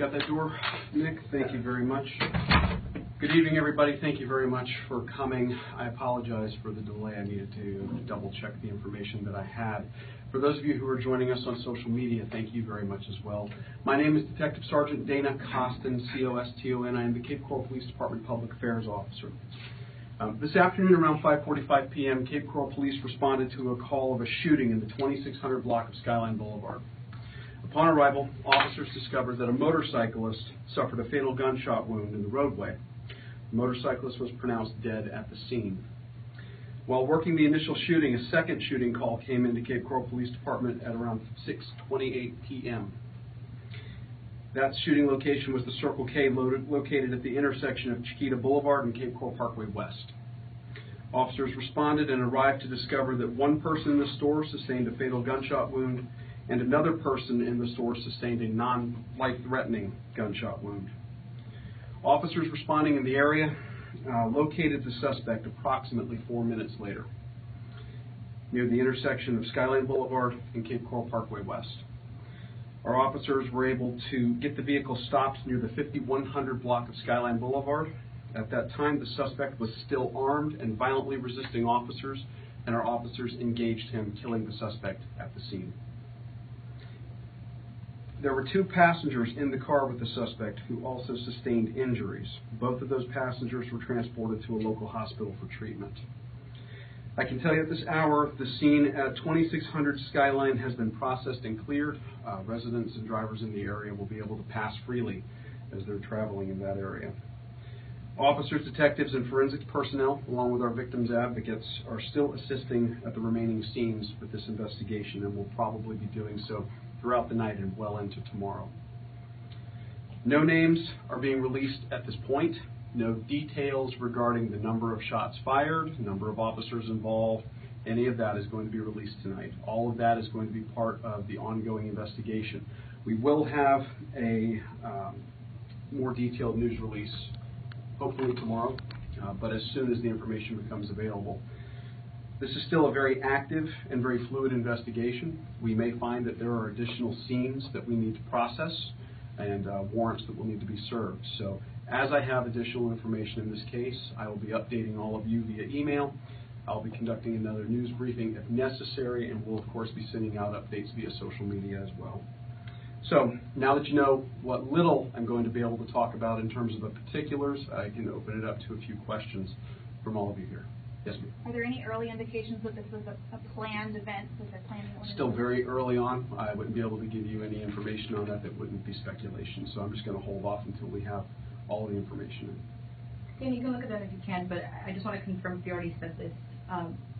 got that door, Nick? Thank you very much. Good evening, everybody. Thank you very much for coming. I apologize for the delay. I needed to double-check the information that I had. For those of you who are joining us on social media, thank you very much as well. My name is Detective Sergeant Dana Costin, C-O-S-T-O-N. I am the Cape Coral Police Department Public Affairs Officer. This afternoon around 5:45 p.m., Cape Coral Police responded to a call of a shooting in the 2600 block of Skyline Boulevard. Upon arrival, officers discovered that a motorcyclist suffered a fatal gunshot wound in the roadway. The motorcyclist was pronounced dead at the scene. While working the initial shooting, a second shooting call came into Cape Coral Police Department at around 6:28 p.m. That shooting location was the Circle K located at the intersection of Chiquita Boulevard and Cape Coral Parkway West. Officers responded and arrived to discover that one person in the store sustained a fatal gunshot wound and another person in the store sustained a non-life-threatening gunshot wound. Officers responding in the area located the suspect approximately 4 minutes later near the intersection of Skyline Boulevard and Cape Coral Parkway West. Our officers were able to get the vehicle stopped near the 5100 block of Skyline Boulevard. At that time, the suspect was still armed and violently resisting officers, and our officers engaged him, killing the suspect at the scene. There were 2 passengers in the car with the suspect who also sustained injuries. Both of those passengers were transported to a local hospital for treatment. I can tell you at this hour, the scene at 2600 Skyline has been processed and cleared. Residents and drivers in the area will be able to pass freely as they're traveling in that area. Officers, detectives, and forensics personnel, along with our victims' advocates, are still assisting at the remaining scenes with this investigation and will probably be doing so throughout the night and well into tomorrow. No names are being released at this point. No details regarding the number of shots fired, number of officers involved, any of that is going to be released tonight. All of that is going to be part of the ongoing investigation. We will have a more detailed news release hopefully tomorrow, but as soon as the information becomes available. This is still a very active and very fluid investigation. We may find that there are additional scenes that we need to process and warrants that will need to be served. So as I have additional information in this case, I will be updating all of you via email. I'll be conducting another news briefing if necessary, and we'll of course be sending out updates via social media as well. So now that you know what little I'm going to be able to talk about in terms of the particulars, I can open it up to a few questions from all of you here. Yes, ma'am. Are there any early indications that this was a planned event that they're planning on? Still very early on. I wouldn't be able to give you any information on that. That wouldn't be speculation. So I'm just going to hold off until we have all the information in. Dan, you can look at that if you can, but I just want to confirm if you already said this.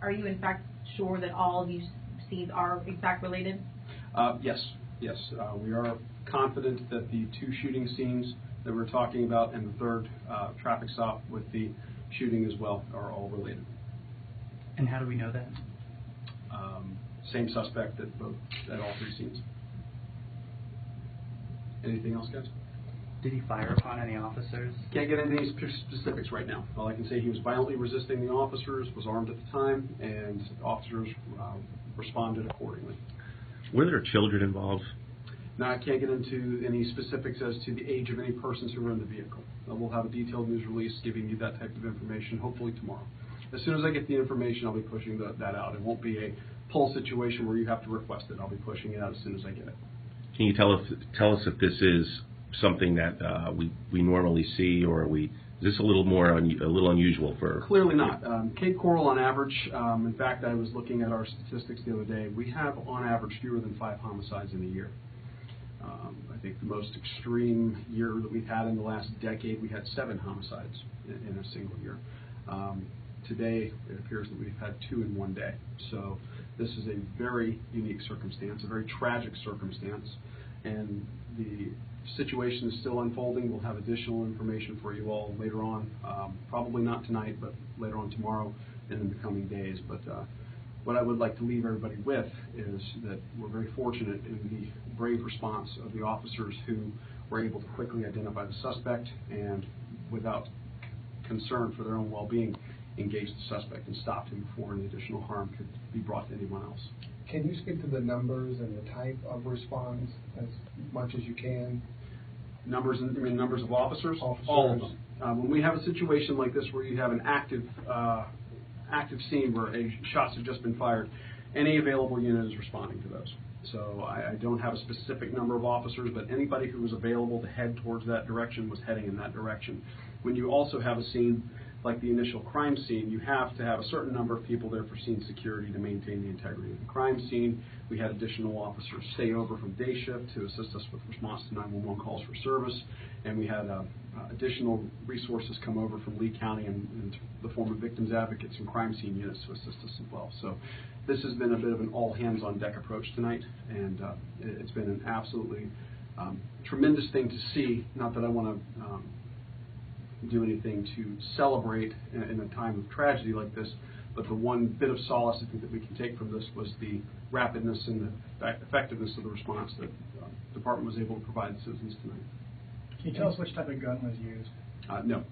Are you in fact sure that all of these scenes are in fact related? Yes. We are confident that the 2 shooting scenes that we're talking about and the 3rd traffic stop with the shooting as well are all related. And how do we know that? Same suspect at all 3 scenes. Anything else, guys? Did he fire upon any officers? Can't get into any specifics right now. All I can say, he was violently resisting the officers, was armed at the time, and officers responded accordingly. Were there children involved? Now, I can't get into any specifics as to the age of any persons who were in the vehicle. We'll have a detailed news release giving you that type of information, hopefully tomorrow. As soon as I get the information, I'll be pushing that out. It won't be a pull situation where you have to request it. I'll be pushing it out as soon as I get it. Can you tell us if this is something that we normally see, or is this a little unusual for? Clearly not. Cape Coral, on average, in fact, I was looking at our statistics the other day. We have, on average, fewer than 5 homicides in a year. I think the most extreme year that we've had in the last decade, we had 7 homicides in a single year. Today, it appears that we've had 2 in one day. So this is a very unique circumstance, a very tragic circumstance, and the situation is still unfolding. We'll have additional information for you all later on, probably not tonight, but later on tomorrow and in the coming days. But what I would like to leave everybody with is that we're very fortunate in the brave response of the officers who were able to quickly identify the suspect and, without concern for their own well-being, engage the suspect and stopped him before any additional harm could be brought to anyone else. Can you speak to the numbers and the type of response as much as you can? Numbers of officers? Officers. All of them. When we have a situation like this where you have an active scene where shots have just been fired, any available unit is responding to those. So I don't have a specific number of officers, but anybody who was available to head towards that direction was heading in that direction. When you also have a scene like the initial crime scene, you have to have a certain number of people there for scene security to maintain the integrity of the crime scene. We had additional officers stay over from day shift to assist us with response to 911 calls for service, and we had additional resources come over from Lee County and the form of victims advocates and crime scene units to assist us as well. So this has been a bit of an all-hands-on-deck approach tonight, and it's been an absolutely tremendous thing to see. Not that I want to do anything to celebrate in a time of tragedy like this, but the one bit of solace I think that we can take from this was the rapidness and the effectiveness of the response that the department was able to provide citizens tonight. Can you tell us which type of gun was used? No.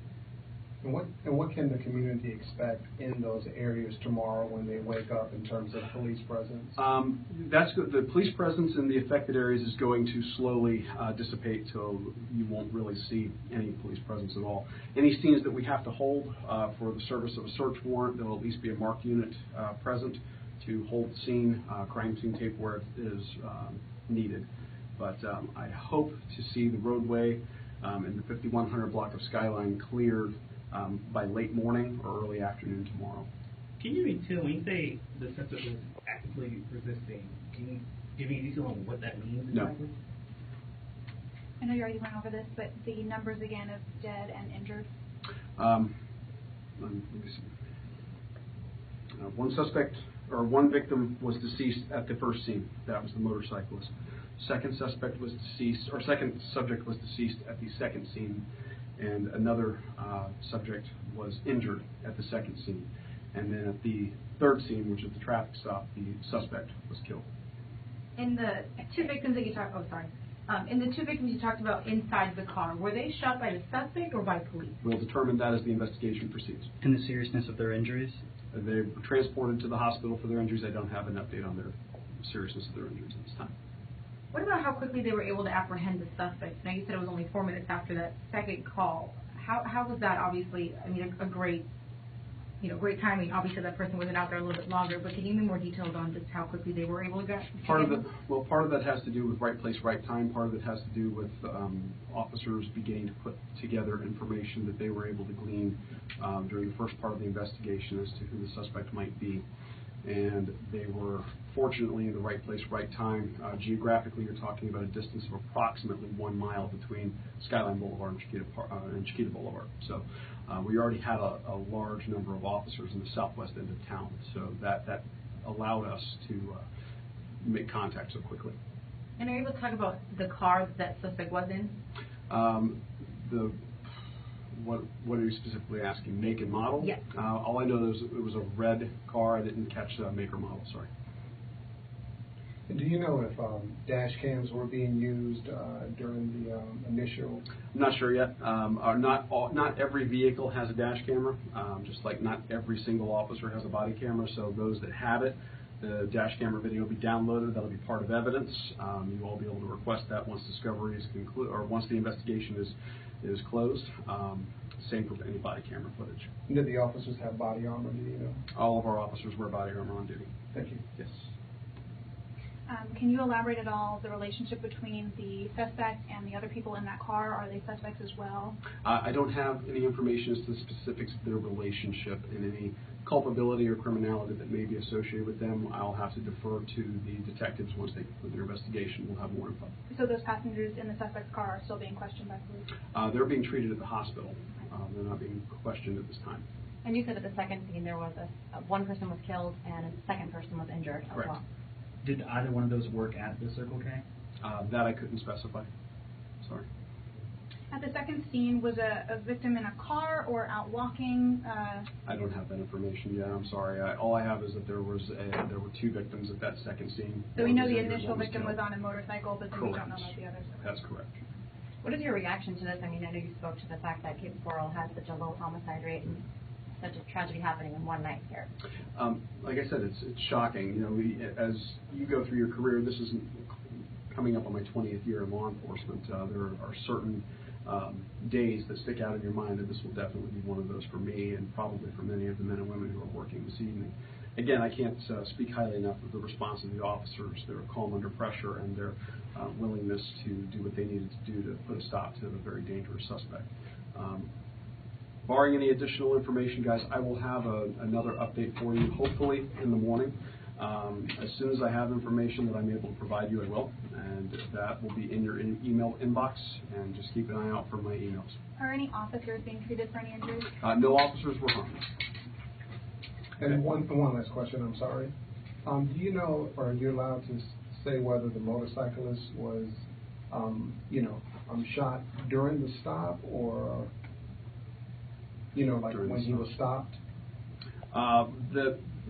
And what can the community expect in those areas tomorrow when they wake up in terms of police presence? That's good. The police presence in the affected areas is going to slowly dissipate till you won't really see any police presence at all. Any scenes that we have to hold for the service of a search warrant, there will at least be a marked unit present to hold the scene, crime scene tape where it is needed. But I hope to see the roadway in the 5100 block of Skyline cleared by late morning or early afternoon tomorrow. Can you read too, when you say the suspect was actively resisting, can you give me a detail on what that means exactly? No. I know you already went over this, but the numbers again of dead and injured. Let me see. One victim was deceased at the first scene. That was the motorcyclist. Second subject was deceased at the second scene, and another subject was injured at the second scene. And then at the third scene, which is the traffic stop, the suspect was killed. In the two victims that you talked, in the two victims you talked about inside the car, were they shot by the suspect or by police? We'll determine that as the investigation proceeds. And the seriousness of their injuries? They were transported to the hospital for their injuries. I don't have an update on their seriousness of their injuries at this time. What about how quickly they were able to apprehend the suspect? Now you said it was only 4 minutes after that second call. How was that? Obviously, I mean, a great timing. Obviously, that person wasn't out there a little bit longer. But can you give me more details on just how quickly they were able to get? Part of that has to do with right place, right time. Part of it has to do with officers beginning to put together information that they were able to glean during the first part of the investigation as to who the suspect might be. And they were fortunately in the right place, right time. Geographically, you're talking about a distance of approximately 1 mile between Skyline Boulevard and Chiquita Boulevard. So we already had a large number of officers in the southwest end of town, so that allowed us to make contact so quickly. And are you able to talk about the car that suspect was in? What are you specifically asking? Make and model? Yes. All I know is it was a red car. I didn't catch make or model. Sorry. And do you know if dash cams were being used during the initial? I'm not sure yet. Not every vehicle has a dash camera, just like not every single officer has a body camera. So those that have it, the dash camera video will be downloaded. That'll be part of evidence. You will be able to request that once discovery is concluded, or once the investigation is closed. Same for any body camera footage. Did the officers have body armor? Do you know? All of our officers wear body armor on duty. Thank you. Yes. Can you elaborate at all the relationship between the suspect and the other people in that car? Are they suspects as well? I don't have any information as to the specifics of their relationship and any culpability or criminality that may be associated with them. I'll have to defer to the detectives once they conclude their investigation. We'll have more info. So those passengers in the suspect's car are still being questioned by police? They're being treated at the hospital. They're not being questioned at this time. And you said at the second scene there was one person was killed and a second person was injured as well. Did either one of those work at the Circle K? That I couldn't specify. Sorry. At the second scene, was a victim in a car or out walking? I don't have that information yet. I'm sorry. All I have is that there were 2 victims at that second scene. So we know the initial victim was on a motorcycle, but then Correct. we don't know about the others. That's correct. What is your reaction to this? I mean, I know you spoke to the fact that Cape Coral has such a low homicide rate and such a tragedy happening in one night here. Like I said, it's shocking. You know, as you go through your career, this isn't coming up on my 20th year in law enforcement. There are certain days that stick out in your mind, and this will definitely be one of those for me and probably for many of the men and women who are working this evening. Again, I can't speak highly enough of the response of the officers, their calm under pressure, and their willingness to do what they needed to do to put a stop to the very dangerous suspect. Barring any additional information, guys, I will have another update for you, hopefully in the morning. As soon as I have information that I'm able to provide you, I will, and that will be in your email inbox, and just keep an eye out for my emails. Are any officers being treated for any injuries? No officers were harmed. And one last question, I'm sorry. Do you know, or are you allowed to say whether the motorcyclist was, shot during the stop or, like when he was stopped?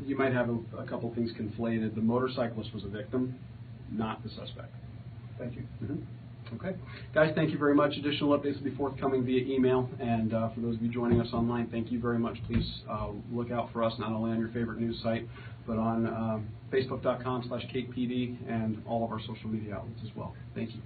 You might have a couple things conflated. The motorcyclist was a victim, not the suspect. Thank you. Mm-hmm. Okay. Guys, thank you very much. Additional updates will be forthcoming via email. And for those of you joining us online, thank you very much. Please look out for us not only on your favorite news site, but on Facebook.com/KatePD and all of our social media outlets as well. Thank you.